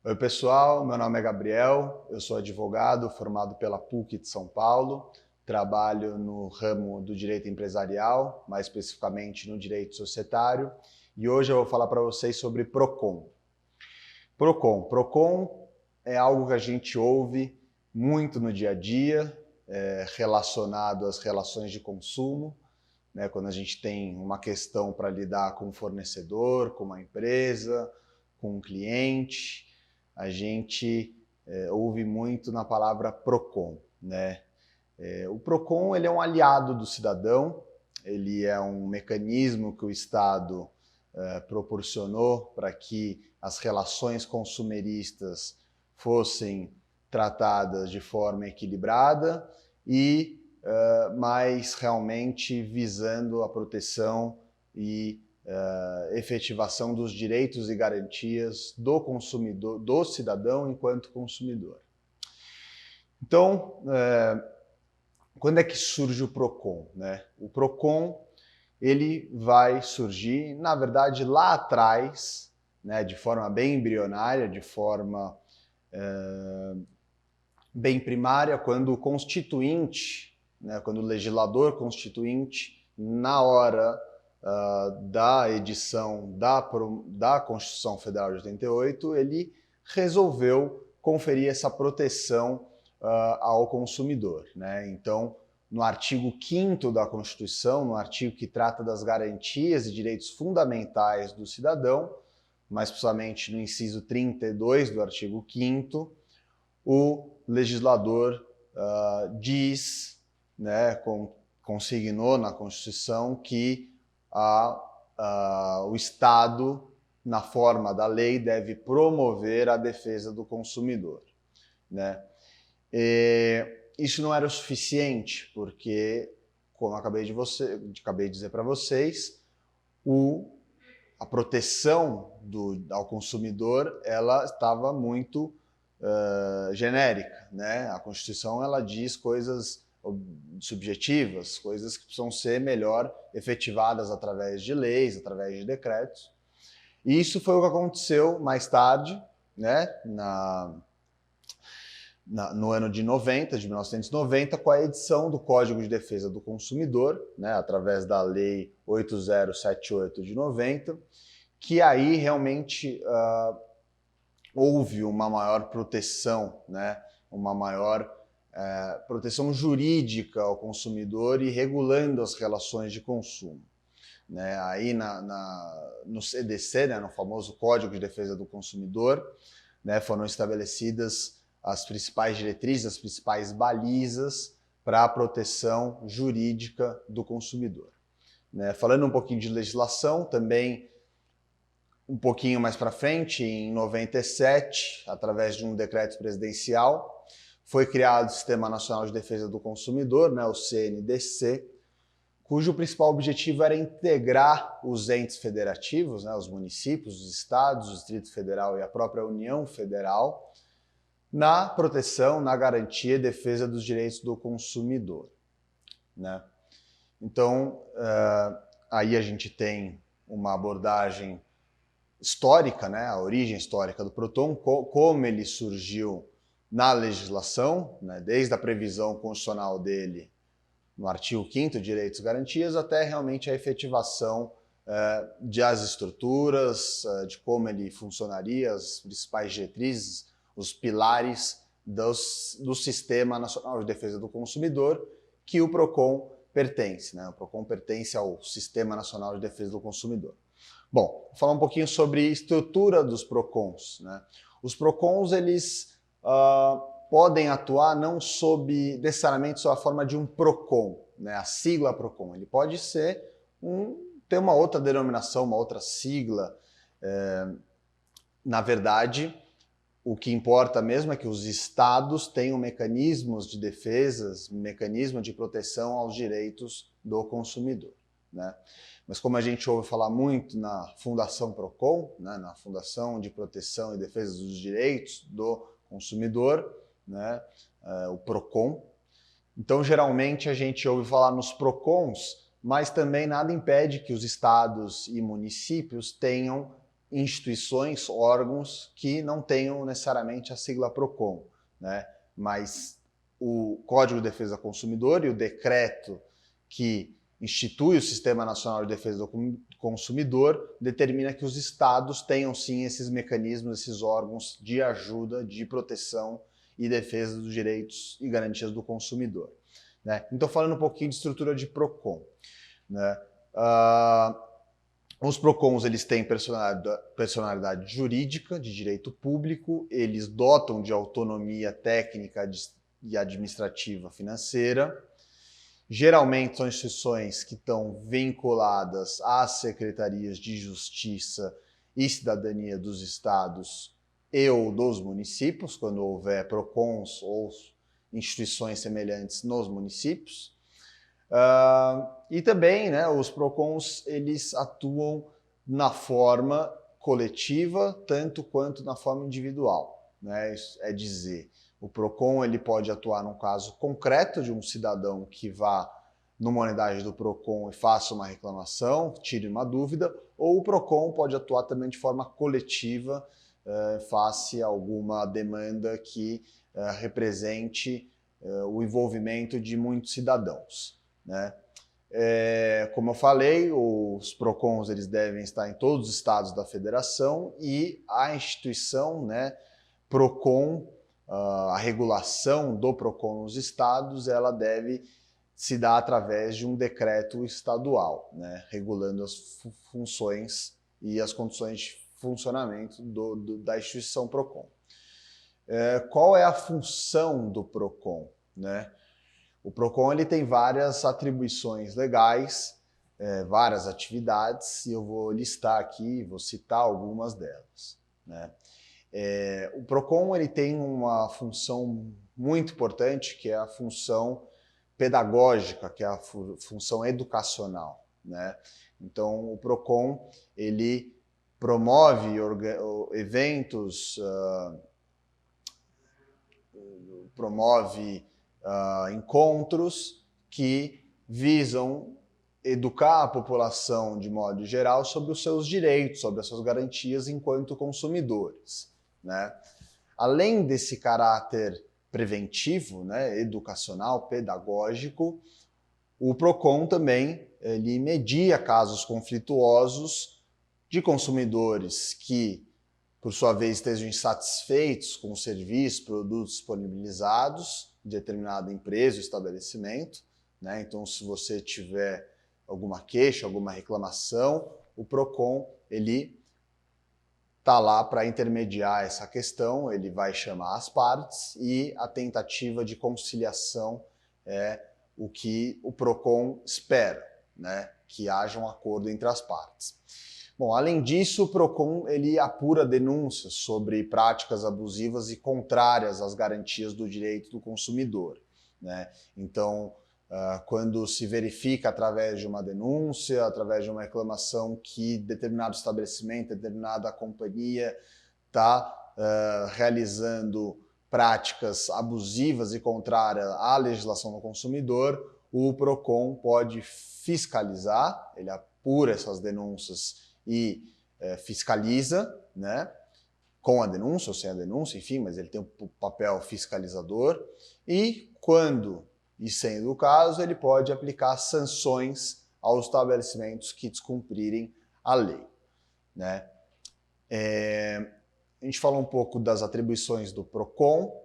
Oi pessoal, meu nome é Gabriel, eu sou advogado formado pela PUC de São Paulo, trabalho no ramo do direito empresarial, mais especificamente no direito societário, e hoje eu vou falar para vocês sobre PROCON. PROCON é algo que a gente ouve muito no dia a dia, relacionado às relações de consumo, né, quando a gente tem uma questão para lidar com um fornecedor, com uma empresa, com um cliente, a gente ouve muito na palavra PROCON, né? O PROCON ele é um aliado do cidadão, ele é um mecanismo que o Estado proporcionou para que as relações consumeristas fossem tratadas de forma equilibrada e mas realmente visando a proteção e efetivação dos direitos e garantias do consumidor, do cidadão enquanto consumidor. Então, quando é que surge o PROCON, né? O PROCON ele vai surgir, na verdade, lá atrás, né, de forma bem embrionária, de forma bem primária, quando o constituinte, né, quando o legislador constituinte, na hora da edição da Constituição Federal de 88, ele resolveu conferir essa proteção ao consumidor, né? Então, no artigo 5º da Constituição, no artigo que trata das garantias e direitos fundamentais do cidadão, mais precisamente no inciso 32 do artigo 5º, o legislador diz, né, consignou na Constituição que o Estado, na forma da lei, deve promover a defesa do consumidor, né? Isso não era o suficiente, porque, como acabei de dizer para vocês, a proteção ao consumidor ela estava muito genérica, né? A Constituição ela diz coisas subjetivas, coisas que precisam ser melhor efetivadas através de leis, através de decretos. E isso foi o que aconteceu mais tarde, né? No ano de 1990, com a edição do Código de Defesa do Consumidor, né, através da Lei 8078 de 90, que aí realmente houve uma maior proteção, né, uma maior proteção jurídica ao consumidor e regulando as relações de consumo, né? Aí no CDC, né, no famoso Código de Defesa do Consumidor, né, foram estabelecidas as principais diretrizes, as principais balizas para a proteção jurídica do consumidor, né? Falando um pouquinho de legislação, também um pouquinho mais para frente, em 97, através de um decreto presidencial, foi criado o Sistema Nacional de Defesa do Consumidor, né, o CNDC, cujo principal objetivo era integrar os entes federativos, né, os municípios, os estados, o Distrito Federal e a própria União Federal, na proteção, na garantia e defesa dos direitos do consumidor, né? Então, aí a gente tem uma abordagem histórica, né, a origem histórica do PROCON, como ele surgiu na legislação, né, desde a previsão constitucional dele no artigo 5º, Direitos e Garantias, até realmente a efetivação das estruturas, de como ele funcionaria, as principais diretrizes, os pilares do Sistema Nacional de Defesa do Consumidor, que o PROCON pertence, né? O PROCON pertence ao Sistema Nacional de Defesa do Consumidor. Bom, vou falar um pouquinho sobre a estrutura dos PROCONs, né? Os PROCONs, eles podem atuar não necessariamente sob a forma de um PROCON, né? A sigla PROCON. Ele pode ter uma outra denominação, uma outra sigla. Na verdade, o que importa mesmo é que os estados tenham mecanismos de defesa, mecanismo de proteção aos direitos do consumidor, né? Mas como a gente ouve falar muito na Fundação PROCON, né, na Fundação de Proteção e Defesa dos Direitos do Consumidor, né, o PROCON, então geralmente a gente ouve falar nos PROCONs, mas também nada impede que os estados e municípios tenham instituições, órgãos que não tenham necessariamente a sigla PROCON, né? Mas o Código de Defesa do Consumidor e o decreto que institui o Sistema Nacional de Defesa do Consumidor determina que os estados tenham sim esses mecanismos, esses órgãos de ajuda, de proteção e defesa dos direitos e garantias do consumidor, né? Então, falando um pouquinho de estrutura de PROCON, né? Os PROCONs eles têm personalidade jurídica de direito público, eles dotam de autonomia técnica e administrativa financeira. Geralmente são instituições que estão vinculadas às secretarias de Justiça e Cidadania dos estados e ou dos municípios, quando houver PROCONs ou instituições semelhantes nos municípios. E também, né, os PROCONs eles atuam na forma coletiva tanto quanto na forma individual, né? Isso é dizer, o PROCON ele pode atuar num caso concreto de um cidadão que vá numa unidade do PROCON e faça uma reclamação, tire uma dúvida, ou o PROCON pode atuar também de forma coletiva, face a alguma demanda que represente o envolvimento de muitos cidadãos, né? Como eu falei, os PROCONs eles devem estar em todos os estados da federação e a instituição, né, PROCON, a regulação do PROCON nos estados, ela deve se dar através de um decreto estadual, né, regulando as funções e as condições de funcionamento da instituição PROCON. Qual é a função do PROCON, né? O PROCON ele tem várias atribuições legais, várias atividades, e eu vou listar aqui, vou citar algumas delas, né? O PROCON ele tem uma função muito importante, que é a função pedagógica, que é a função educacional, né? Então, o PROCON ele promove eventos, promove encontros que visam educar a população de modo geral sobre os seus direitos, sobre as suas garantias enquanto consumidores, né? Além desse caráter preventivo, né, educacional, pedagógico, o PROCON também ele media casos conflituosos de consumidores que, por sua vez, estejam insatisfeitos com os serviços, produtos disponibilizados de determinada empresa ou estabelecimento, né? Então, se você tiver alguma queixa, alguma reclamação, o PROCON ele está lá para intermediar essa questão, ele vai chamar as partes e a tentativa de conciliação é o que o PROCON espera, né? Que haja um acordo entre as partes. Bom, além disso, o PROCON ele apura denúncias sobre práticas abusivas e contrárias às garantias do direito do consumidor, né? Então, quando se verifica através de uma denúncia, através de uma reclamação que determinado estabelecimento, determinada companhia está realizando práticas abusivas e contrárias à legislação do consumidor, o PROCON pode fiscalizar, ele apura essas denúncias e fiscaliza, né, com a denúncia ou sem a denúncia, enfim, mas ele tem um papel fiscalizador e quando e sendo o caso, ele pode aplicar sanções aos estabelecimentos que descumprirem a lei, né? A gente falou um pouco das atribuições do PROCON,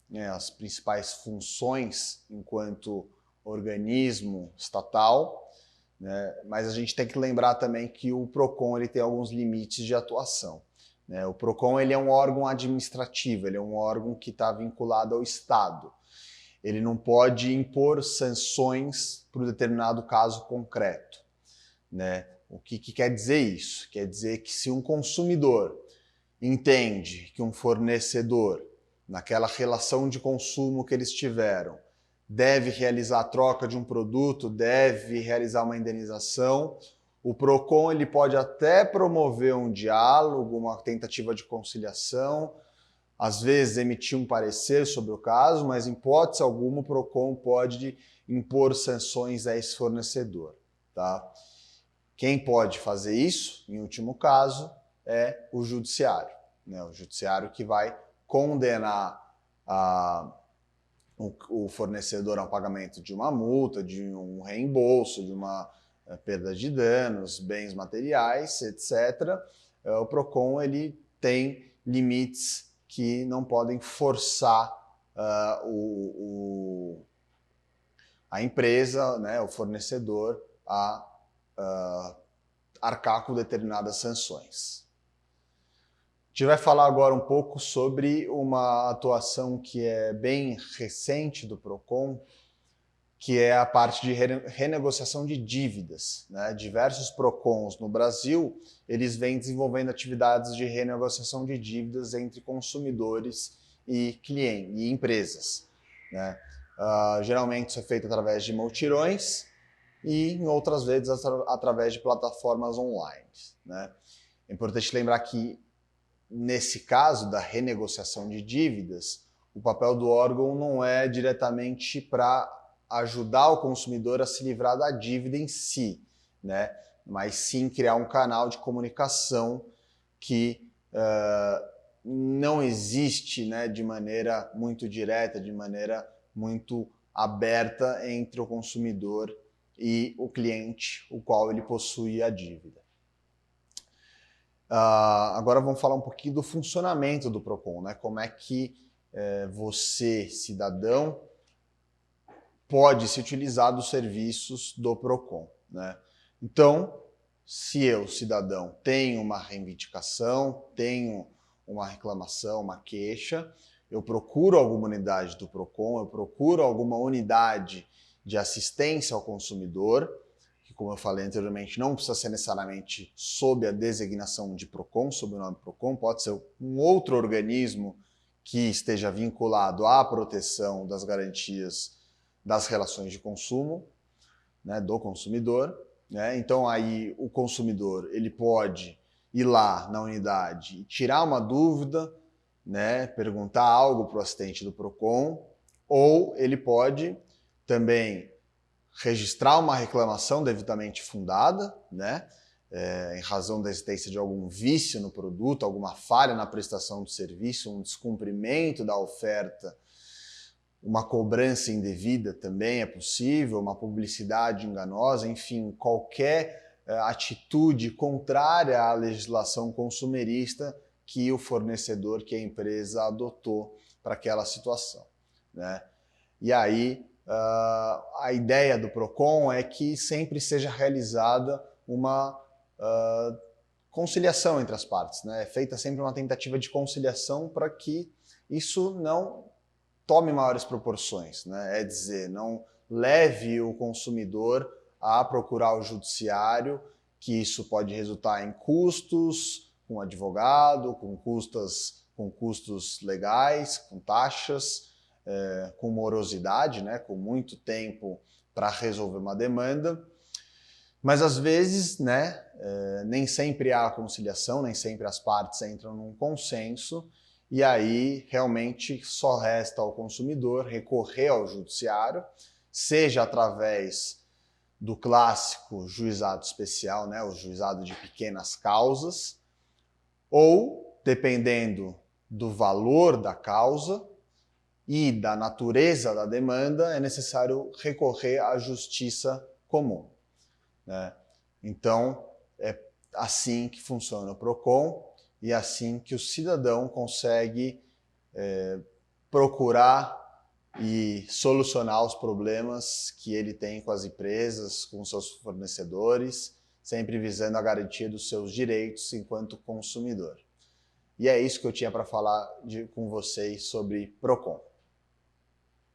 né, as principais funções enquanto organismo estatal, né, mas a gente tem que lembrar também que o PROCON ele tem alguns limites de atuação, né? O PROCON ele é um órgão administrativo, ele é um órgão que está vinculado ao Estado. Ele não pode impor sanções para um determinado caso concreto, né? O que quer dizer isso? Quer dizer que se um consumidor entende que um fornecedor, naquela relação de consumo que eles tiveram, deve realizar a troca de um produto, deve realizar uma indenização, o PROCON ele pode até promover um diálogo, uma tentativa de conciliação, às vezes emitir um parecer sobre o caso, mas em hipótese alguma o PROCON pode impor sanções a esse fornecedor, tá? Quem pode fazer isso, em último caso, é o judiciário, né? O judiciário que vai condenar o fornecedor ao pagamento de uma multa, de um reembolso, de uma perda de danos, bens materiais, etc. O PROCON ele tem limites que não podem forçar a empresa, né, o fornecedor, a arcar com determinadas sanções. A gente vai falar agora um pouco sobre uma atuação que é bem recente do PROCON, que é a parte de renegociação de dívidas, né? Diversos PROCONs no Brasil, eles vêm desenvolvendo atividades de renegociação de dívidas entre consumidores e clientes e empresas, né? Geralmente isso é feito através de multirões e em outras vezes através de plataformas online, né? É importante lembrar que nesse caso da renegociação de dívidas, o papel do órgão não é diretamente para ajudar o consumidor a se livrar da dívida em si, né? Mas sim criar um canal de comunicação que não existe, né, de maneira muito direta, de maneira muito aberta entre o consumidor e o cliente, o qual ele possui a dívida. Agora vamos falar um pouquinho do funcionamento do PROCON, né? Como é que você, cidadão, pode se utilizar dos serviços do PROCON, né? Então, se eu, cidadão, tenho uma reivindicação, tenho uma reclamação, uma queixa, eu procuro alguma unidade do PROCON, eu procuro alguma unidade de assistência ao consumidor, que, como eu falei anteriormente, não precisa ser necessariamente sob a designação de PROCON, sob o nome PROCON, pode ser um outro organismo que esteja vinculado à proteção das garantias das relações de consumo, né, do consumidor, né? Então aí o consumidor ele pode ir lá na unidade e tirar uma dúvida, né, perguntar algo para o assistente do PROCON, ou ele pode também registrar uma reclamação devidamente fundada, né, em razão da existência de algum vício no produto, alguma falha na prestação do serviço, um descumprimento da oferta, uma cobrança indevida também é possível, uma publicidade enganosa, enfim, qualquer atitude contrária à legislação consumerista que o fornecedor, que a empresa adotou para aquela situação, né? E aí a ideia do PROCON é que sempre seja realizada uma conciliação entre as partes, né? É feita sempre uma tentativa de conciliação para que isso não tome maiores proporções, né? É dizer, não leve o consumidor a procurar o judiciário, que isso pode resultar em custos com advogado, com custos legais, com taxas, com morosidade, né? Com muito tempo para resolver uma demanda. Mas às vezes, né, nem sempre há conciliação, nem sempre as partes entram num consenso, e aí realmente só resta ao consumidor recorrer ao judiciário, seja através do clássico juizado especial, né, o juizado de pequenas causas, ou, dependendo do valor da causa e da natureza da demanda, é necessário recorrer à justiça comum, né? Então, é assim que funciona o PROCON, e é assim que o cidadão consegue procurar e solucionar os problemas que ele tem com as empresas, com seus fornecedores, sempre visando a garantia dos seus direitos enquanto consumidor. E é isso que eu tinha para falar com vocês sobre PROCON.